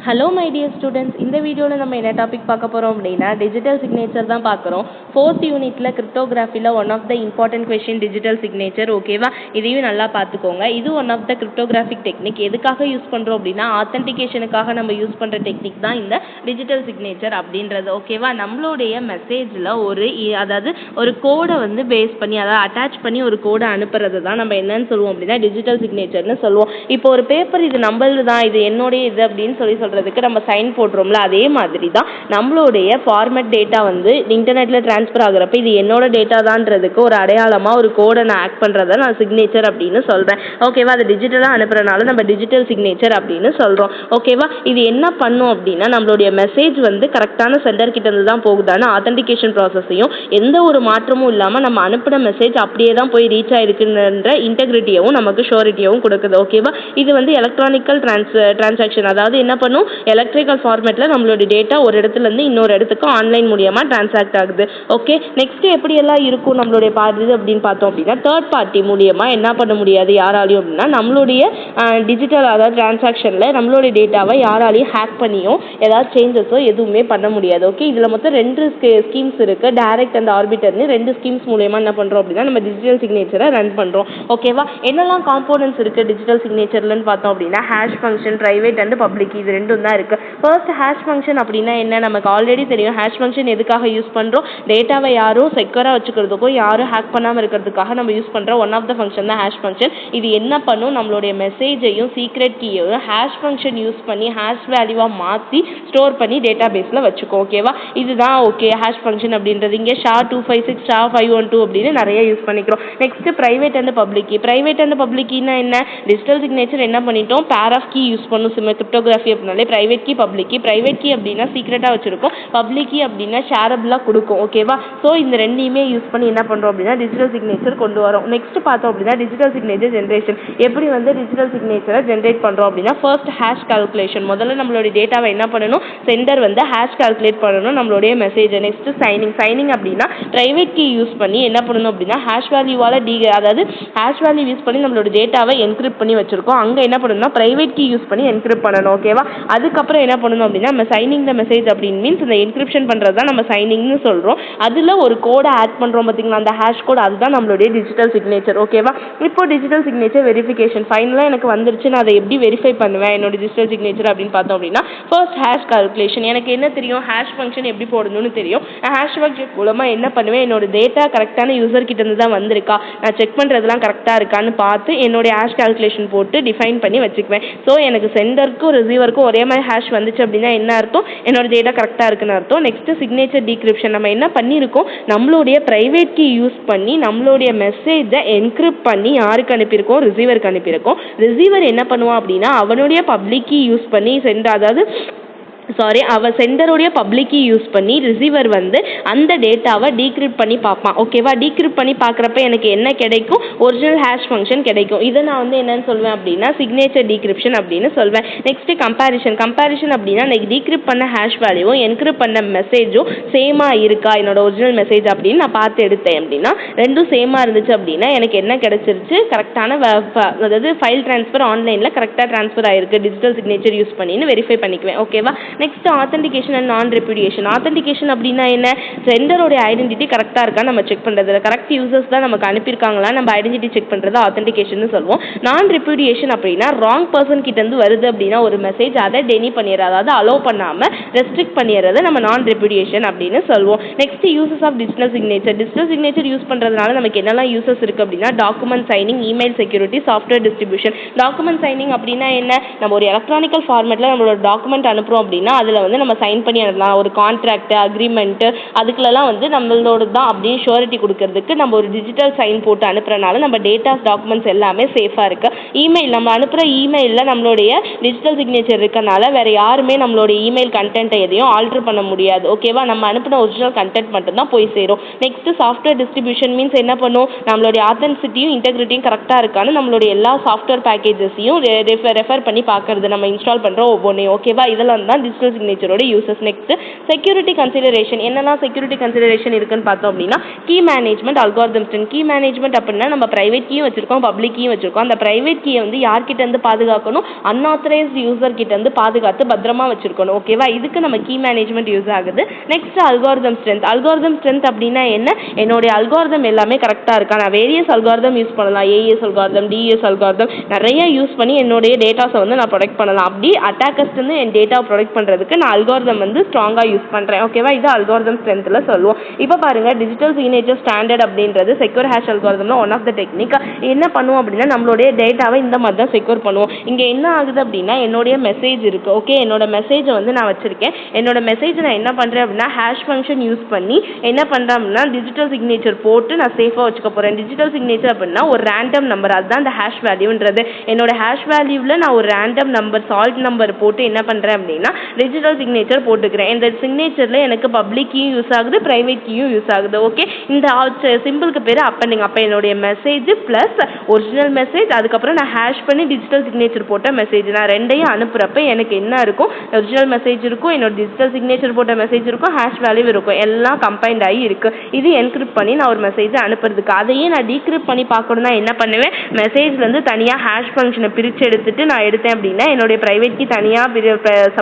Hello my dear students, இந்த வீடியோவில் நம்ம என்ன டாபிக் பார்க்க போகிறோம் அப்படின்னா டிஜிட்டல் சிக்னேச்சர் தான் பார்க்குறோம். 4th யூனிட்டில் கிரிப்டோகிராஃபியில் one of the important question digital signature. ஓகேவா? இதையும் நல்லா பார்த்துக்கோங்க. இது one of the cryptographic technique. எதுக்காக யூஸ் பண்ணுறோம் அப்படின்னா ஆத்தென்டிகேஷனுக்காக நம்ம யூஸ் பண்ணுற டெக்னிக் தான் இந்த டிஜிட்டல் சிக்னேச்சர் அப்படின்றது. ஓகேவா? நம்மளுடைய மெசேஜில் அதாவது ஒரு கோடை வந்து பேஸ் பண்ணி, அதாவது அட்டாச் பண்ணி ஒரு கோடை அனுப்புறது தான் நம்ம என்னன்னு சொல்லுவோம் அப்படின்னா டிஜிட்டல் சிக்னேச்சர்னு சொல்லுவோம். இப்போ ஒரு பேப்பர் இது நம்மளது தான், இது என்னுடைய இது அப்படின்னு சொல்கிறதுக்கு நம்ம சைன் போடுறோம்ல, அதே மாதிரி தான் நம்மளுடைய ஃபார்மேட் டேட்டா வந்து இன்டர்நெட்டில் ட்ரான்ஸ்ஃபர் ஆகுறப்ப இது என்னோட டேட்டா தான்றதுக்கு ஒரு அடையாளமாக ஒரு கோடை நான் ஆக்ட் பண்ணுறத நான் சிக்னேச்சர் அப்படின்னு சொல்கிறேன். ஓகேவா? அது டிஜிட்டலாக அனுப்புறதுனால நம்ம டிஜிட்டல் சிக்னேச்சர் அப்படின்னு சொல்கிறோம். ஓகேவா? இது என்ன பண்ணும் அப்படின்னா நம்மளுடைய மெசேஜ் வந்து கரெக்டான சென்டர் கிட்ட இருந்து தான் போகுதான்னு ஆத்தென்டிகேஷன் ப்ராசஸையும் எந்த ஒரு மாற்றமும் இல்லாமல் நம்ம அனுப்பின மெசேஜ் அப்படியே தான் போய் ரீச் ஆகிருக்குன்ற இன்டெகிரிட்டியவும் நமக்கு ஷோரிட்டியவும் கொடுக்குது. ஓகேவா? இது வந்து எலக்ட்ரானிக்கல் டிரான்சாக்ஷன், அதாவது என்ன பண்ணும், எலக்ட்ரிக்கல் ஃபார்மேட்டில் நம்மளோட டேட்டா ஒரு இடத்துலேருந்து இன்னொரு இடத்துக்கு ஆன்லைன் மூலியமாக டிரான்சாக்ட் ஆகுது. ஓகே, நெக்ஸ்ட் எப்படியெல்லாம் இருக்கும் நம்மளுடைய இது அப்படின்னு பார்த்தோம் அப்படின்னா தேர்ட் பார்ட்டி மூலியமாக என்ன பண்ண முடியாது யாராலையும் அப்படின்னா நம்மளுடைய டிஜிட்டல் அதாவது டிரான்சாக்ஷனில் நம்மளுடைய டேட்டாவை யாராலையும் ஹேக் பண்ணியும் ஏதாவது சேஞ்சஸோ எதுவுமே பண்ண முடியாது. ஓகே, இதில் மொத்தம் 2 ஸ்கீம்ஸ் இருக்குது. டைரக்ட் அண்ட் ஆர்பிட்டர்னு 2 ஸ்கீம்ஸ் மூலயமா என்ன பண்ணுறோம் அப்படின்னா நம்ம டிஜிட்டல் சிக்னேச்சரை ரன் பண்ணுறோம். ஓகேவா? என்னெல்லாம் காம்போனன்ட்ஸ் இருக்குது டிஜிட்டல் சிக்னேச்சர்லன்னு பார்த்தோம் அப்படின்னா hash function, private and public, இது ரெண்டும் தான் இருக்குது. ஃபர்ஸ்ட் ஹேஷ் ஃபங்க்ஷன் அப்படின்னா என்ன, நமக்கு ஆல்ரெடி தெரியும். ஹேஷ் ஃபங்க்ஷன் எதுக்காக யூஸ் பண்ணுறோம், டேட்டாவை யாரும் செக்யூராக வச்சுக்கிறதுக்கும் யாரும் ஹேக் பண்ணாமல் இருக்கிறதுக்காக நம்ம யூஸ் பண்ணுற ஒன் ஆஃப் த ஃபங்க்ஷன் தான் ஹேஷ் ஃபங்க்ஷன். இது என்ன பண்ணும், நம்மளுடைய மெசேஜையும் சீக்ரெட் கீயையும் ஹேஷ் ஃபங்க்ஷன் யூஸ் பண்ணி ஹேஷ் வேல்யூவாக மாற்றி ஸ்டோர் பண்ணி டேட்டா பேஸில் வச்சுக்கோ. ஓகேவா? இதுதான் ஓகே ஹேஷ் ஃபங்க்ஷன் அப்படின்றது. இங்கே *256 *512 அப்படின்னு நிறைய யூஸ் பண்ணிக்கிறோம். Next private and public. Private and பப்ளிக்னா என்ன, டிஜிட்டல் சிக்னேச்சர் என்ன பண்ணிட்டோம், பேர் ஆஃப் கீ யூஸ் பண்ணும். கிரிப்டோகிராஃபி அப்படின்னாலே private key public key. Private key அப்படின்னா சீக்ரெட்டாக வச்சுருக்கோம், பப்ளிக் கீ அப்படின்னா ஷேரபிளாக கொடுக்கும். ஓகேவா? ஸோ இந்த ரெண்டையுமே யூஸ் பண்ணி என்ன பண்ணுறோம் அப்படின்னா டிஜிட்டல் சிக்னேச்சர் கொண்டு வரோம். நெக்ஸ்ட் பார்த்தோம் அப்படின்னா டிஜிட்டல் சிக்னேச்சர் ஜென்ரேஷன். எப்படி வந்து டிஜிட்டல் சிக்னேச்சரை ஜென்ரேட் பண்ணுறோம் அப்படின்னா ஃபர்ஸ்ட் ஹேஷ் கால்குலேஷன். முதல்ல நம்மளுடைய டேட்டாவை என்ன பண்ணணும், சென்டர் வந்து ஹேஷ் கால்குலேட் பண்ணணும் நம்மளுடைய மெசேஜை. நெக்ஸ்ட் சைனிங் அப்படின்னா ப்ரைவேட் கீ யூஸ் பண்ணி என்ன பண்ணணும் அப்படின்னா ஹேஷ் வேல்யூவால் அதாவது ஹேஷ் வேல்யூ யூஸ் பண்ணி நம்மளோட டேட்டாவை என்கிரிப்ட் பண்ணி வச்சிருக்கோம். அங்கே என்ன பண்ணணும்னா ப்ரைவேட் கீ யூஸ் பண்ணி என்கிரிப்ட் பண்ணணும். ஓகேவா? அதுக்கப்புறம் என்ன பண்ணணும் அப்படின்னா நம்ம சைனிங் த மெசேஜ் அப்படின்னு மீன்ஸ் இந்த என்கிரிப்ஷன் பண்ணுறது தான் நம்ம சைனிங்னு சொல்கிறோம். அதில் ஒரு கோடை ஆட் பண்ணுறோம் பார்த்தீங்களா, அந்த ஹேஷ் கோட், அதுதான் நம்மளுடைய டிஜிட்டல் சிக்னேச்சர். ஓகேவா? இப்போ டிஜிட்டல் சிக்னேச்சர் வெரிஃபிகேஷன் ஃபைனலாக எனக்கு வந்துருச்சு, நான் அதை எப்படி வெரிஃபை பண்ணுவேன் என்னோட டிஜிட்டல் சிக்னேச்சர் அப்படின்னு பார்த்தோம் அப்படின்னா ஃபர்ஸ்ட் ஹேஷ் கால்குலேஷன். எனக்கு என்ன தெரியும், ஹேஷ் ஃபங்க்ஷன் எப்படி போடணும்னு தெரியும். ஹேஷ் ஃபங்க்ஷன் மூலமாக என்ன பண்ணுவேன், என்னோட டேட்டா கரெக்டான யூசர் கிட்ட இருந்து தான் வந்திருக்கா, நான் செக் பண்ணுறதுலாம் கரெக்டாக இருக்கான்னு பார்த்து என்னுடைய ஹேஷ் கால்குலேஷன் போட்டு டிஃபைன் பண்ணி வச்சுக்குவேன். ஸோ எனக்கு சென்டருக்கும் ரிசீவருக்கும் ஒரே மாதிரி ஹேஷ் வந்துச்சு அப்படின்னா என்ன அர்த்தம், என்னோட டேட்டா கரெக்டாக இருக்குன்னு அர்த்தம். Next signature decryption. நம்ம என்ன பண்ணியிருக்கோம், நம்மளுடைய ப்ரைவேட் கீ யூஸ் பண்ணி நம்மளுடைய மெசேஜை என்கிரிப்ட் பண்ணி யாருக்கு அனுப்பியிருக்கோம், ரிசீவருக்கு அனுப்பியிருக்கோம். ரிசீவர் என்ன பண்ணுவான் அப்படின்னா அவனுடைய பப்ளிக் கீ யூஸ் பண்ணி அவன் சென்டருடைய பப்ளிக் கீ யூஸ் பண்ணி ரிசீவர் வந்து அந்த டேட்டாவை டீக்ரிப்ட் பண்ணி பார்ப்பான். ஓகேவா? டீக்ரிப்ட் பண்ணி பார்க்குறப்ப எனக்கு என்ன கிடைக்கும், ஒரிஜினல் ஹேஷ் ஃபங்க்ஷன் கிடைக்கும். இதை நான் வந்து என்னன்னு சொல்வேன் அப்படின்னா சிக்னேச்சர் டீக்ரிப்ஷன் அப்படின்னு சொல்வேன். நெக்ஸ்ட் கம்பேரிஷன் அப்படின்னா எனக்கு டீக்ரிப்ட் பண்ண ஹேஷ் வேல்யூவும் என்கிரிப்ட் பண்ண மெசேஜும் சேமாக இருக்கா, என்னோட ஒரிஜினல் மெசேஜ் அப்படின்னு நான் பார்த்து எடுத்தேன் அப்படின்னா ரெண்டும் சேமாக இருந்துச்சு அப்படின்னா எனக்கு என்ன கிடைச்சிருச்சு, கரெக்டான அதாவது ஃபைல் ட்ரான்ஸ்ஃபர் ஆன்லைனில் கரெக்டாக ட்ரான்ஸ்ஃபர் ஆயிருக்கு டிஜிட்டல் சிக்னேச்சர் யூஸ் பண்ணின்னு வெரிஃபை பண்ணிக்குவேன். ஓகேவா? நெக்ஸ்ட் ஆத்தென்டிகேஷன் அண்ட் நான் ரெப்யூடியேஷன். ஆத்தென்டிகேஷன் அப்படின்னா என்ன, சென்டரோடைய ஐடென்டிட்டி கரெக்டாக இருக்கா நம்ம செக் பண்ணுறது, கரெக்ட் யூசர்ஸ் தான் நமக்கு அனுப்பியிருக்காங்களா நம்ம ஐடென்டிட்டி செக் பண்ணுறது ஆத்தென்டிகேஷன் சொல்லுவோம். நான் ரெப்யூடியேஷன் அப்படின்னா ராங் பர்சன் கிட்டேருந்து வருது அப்படின்னா ஒரு மெசேஜ் அதை டெனி பண்ணிடுறது, அதாவது அலோவ் பண்ணாமல் ரெஸ்ட்ரிக்ட் பண்ணிடுறதை நம்ம நான் ரெப்யூடியேஷன் அப்படின்னு சொல்லுவோம். Next uses of digital signature. Digital signature use பண்ணுறதுனால நமக்கு என்னெல்லாம் யூசஸ் இருக்குது அப்படின்னா document signing, email security, software distribution. Document signing அப்படின்னா என்ன, நம்ம ஒரு எலக்ட்ரானிக்கல் ஃபார்மேட்டில் நம்மளோட டாக்குமெண்ட் அனுப்புகிறோம் அப்படின்னா அதில் வந்து நம்ம சைன் பண்ணி அனுப்பலாம். ஒரு கான்ட்ராக்ட், அக்ரிமெண்ட்டு, அதுக்குள்ளெல்லாம் வந்து நம்மளோட தான் அப்படின்னு ஷூரிட்டி கொடுக்கறதுக்கு நம்ம ஒரு டிஜிட்டல் சைன் போட்டு அனுப்புறனால நம்ம டேட்டாஸ் டாக்குமெண்ட்ஸ் எல்லாமே சேஃபாக இருக்குது. இமெயில், நம்ம அனுப்புகிற இமெயிலில் நம்மளுடைய டிஜிட்டல் சிக்னேச்சர் இருக்கனால வேறு யாருமே நம்மளுடைய இமெயில் கண்டென்ட்டை எதையும் ஆல்ட்ரு பண்ண முடியாது. ஓகேவா? நம்ம அனுப்பின ஒரிஜினல் கண்டென்ட் மட்டும்தான் போய் சேரும். நெக்ஸ்ட் சாஃப்ட்வேர் டிஸ்ட்ரிபியூஷன் மீன்ஸ் என்ன பண்ணும், நம்மளுடைய ஆத்தென்டிசிட்டியும் இன்டெகிரிட்டியும் கரெக்டாக இருக்கான்னு நம்மளுடைய எல்லா சாஃப்ட்வேர் பேக்கேஜஸையும் ரெஃபர் பண்ணி பார்க்கறது, நம்ம இன்ஸ்டால் பண்ணுற ஒவ்வொன்றையும். ஓகேவா? இதெல்லாம் தான் டிஜிட்டல் சிக்னேச்சரோட யூசஸ். Next security consideration. என்னெல்லாம் செக்யூரிட்டி கன்சிடரேஷன் இருக்குன்னு பார்த்தோம் அப்படின்னா key management, algorithms. Key management அப்படின்னா நம்ம பிரைவேட் கீயும் வச்சிருக்கோம், பப்ளிக் கீயும் வச்சிருக்கோம். அந்த பிரைவேட் கீயை வந்து யார்கிட்ட இருந்து பாதுகாக்கணும், அன்ஆத்தரைஸ்ட் யூசர் கிட்ட இருந்து பாதுகாத்து பத்திரமா வச்சிருக்கணும். ஓகேவா, இதுக்கு நம்ம கீ மேனேஜ்மெண்ட் யூஸ் ஆகுது. Next algorithm strength. Algorithm strength அப்படின்னா என்ன, என்னுடைய அல்காரிதம் எல்லாமே கரெக்டாக இருக்கா, நான் வேரியஸ் அல்காரிதம் யூஸ் பண்ணலாம், ஏஎஸ் அல்காரிதம், டிஎஸ் அல்காரிதம் நிறைய யூஸ் பண்ணி என்னுடைய டேட்டாஸை வந்து நான் ப்ரொடெக்ட் பண்ணலாம். அப்படி அட்டாக்கர்ஸ் வந்து என் டேட்டா ப்ரொடெக்ட் பண்ணுறதுக்கு நான் அல்காரிதம் வந்து ஸ்ட்ராங்காக யூஸ் பண்ணுறேன். ஓகேவா, இது அல்காரிதம் ஸ்ட்ரென்த்தில் சொல்லுவோம். இப்போ பாருங்க, டிஜிட்டல் சிக்னேச்சர் ஸ்டாண்டர்ட் அப்படின்றது செக்யூர் ஹேஷ் அல்காரிதம்ல ஒன் ஆஃப் த டெக்னிக். என்ன பண்ணுவோம் அப்படின்னா நம்மளுடைய டேட்டாவை இந்த மாதிரி தான் செக்யூர் பண்ணுவோம். இங்கே என்ன ஆகுது அப்படின்னா என்னுடைய மெசேஜ் இருக்குது. ஓகே, என்னோட மெசேஜை வந்து நான் வச்சிருக்கேன். என்னோட மெசேஜ் நான் என்ன பண்ணுறேன் அப்படின்னா ஹேஷ் ஃபங்க்ஷன் யூஸ் பண்ணி என்ன பண்ணுறேன் அப்படின்னா டிஜிட்டல் சிக்னேச்சர் போட்டு நான் சேஃபாக வச்சுக்க போகிறேன். டிஜிட்டல் சிக்னேச்சர் அப்படின்னா ஒரு ரேண்டம் நம்பர், அதுதான் இந்த ஹேஷ் வேல்யூன்றது. என்னோட ஹேஷ் வேல்யூவில் நான் ஒரு ரேண்டம் நம்பர், சால்ட் நம்பர் போட்டு என்ன பண்ணுறேன் அப்படின்னா டிஜிட்டல் சிக்னேச்சர் போட்டுக்கிறேன். இந்த சிக்னேச்சரில் எனக்கு பப்ளிக் கீயும் யூஸ் ஆகுது, ப்ரைவேட் கீயும் யூஸ் ஆகுது. ஓகே, இந்த சிம்பிளுக்கு பேர் அப்பெண்டிங். அப்போ என்னுடைய மெசேஜ் ப்ளஸ் ஒரிஜினல் மெசேஜ், அதுக்கப்புறம் நான் ஹேஷ் பண்ணி டிஜிட்டல் சிக்னேச்சர் போட்ட மெசேஜ், நான் ரெண்டையும் அனுப்புகிறப்ப எனக்கு என்ன இருக்கும், ஒரிஜினல் மெசேஜ் இருக்கும், என்னோட டிஜிட்டல் சிக்னேச்சர் போட்ட மெசேஜ் இருக்கும், ஹேஷ் வேல்யூ இருக்கும், எல்லாம் கம்பைன்ட் ஆகி இருக்குது. இது என்கிரிப்ட் பண்ணி நான் ஒரு மெசேஜை அனுப்புறதுக்கு. அதையே நான் டீக்ரிப்ட் பண்ணி பார்க்கணும்னா என்ன பண்ணுவேன், மெசேஜ்லேருந்து தனியாக ஹேஷ் ஃபங்க்ஷனை பிரித்து எடுத்துட்டு நான் எடுத்தேன் அப்படின்னா என்னுடைய ப்ரைவேட் கீ தனியாக,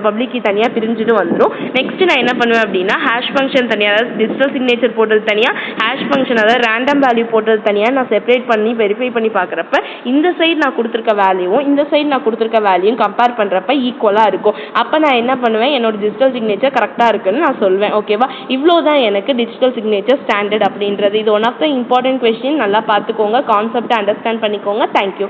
பப்ளிக் கீ தனியாக பிரிஞ்சுட்டு வந்துடும். நெக்ஸ்ட் நான் என்ன பண்ணுவேன் அப்படின்னா ஹேஷ் ஃபங்க்ஷன் தனியாக, அதாவது டிஜிட்டல் சிக்னேச்சர் போட்டது தனியாக, ஹேஷ் ஃபங்க்ஷன் அதாவது ரேண்டம் வேல்யூ போட்டது தனியாக நான் செப்பரேட் பண்ணி வெரிஃபை பண்ணி பார்க்குறப்ப இந்த சைடு நான் கொடுத்துருக்க வேல்யூவும் இந்த சைடு நான் கொடுத்துருக்க வேல்யூவும் கம்பேர் பண்ணுறப்ப ஈக்குவலாக இருக்கும். அப்போ நான் என்ன பண்ணுவேன், என்னோட டிஜிட்டல் சிக்னேச்சர் கரெக்டாக இருக்குன்னு நான் சொல்வேன். ஓகேவா, இவ்வளோ தான் எனக்கு டிஜிட்டல் சிக்னேச்சர் ஸ்டாண்டர்ட் அப்படின்றது. இது one of the important question. நல்லா பார்த்துக்கோங்க, கான்செப்டை அண்டர்ஸ்டாண்ட் பண்ணிக்கோங்க. தேங்க்யூ.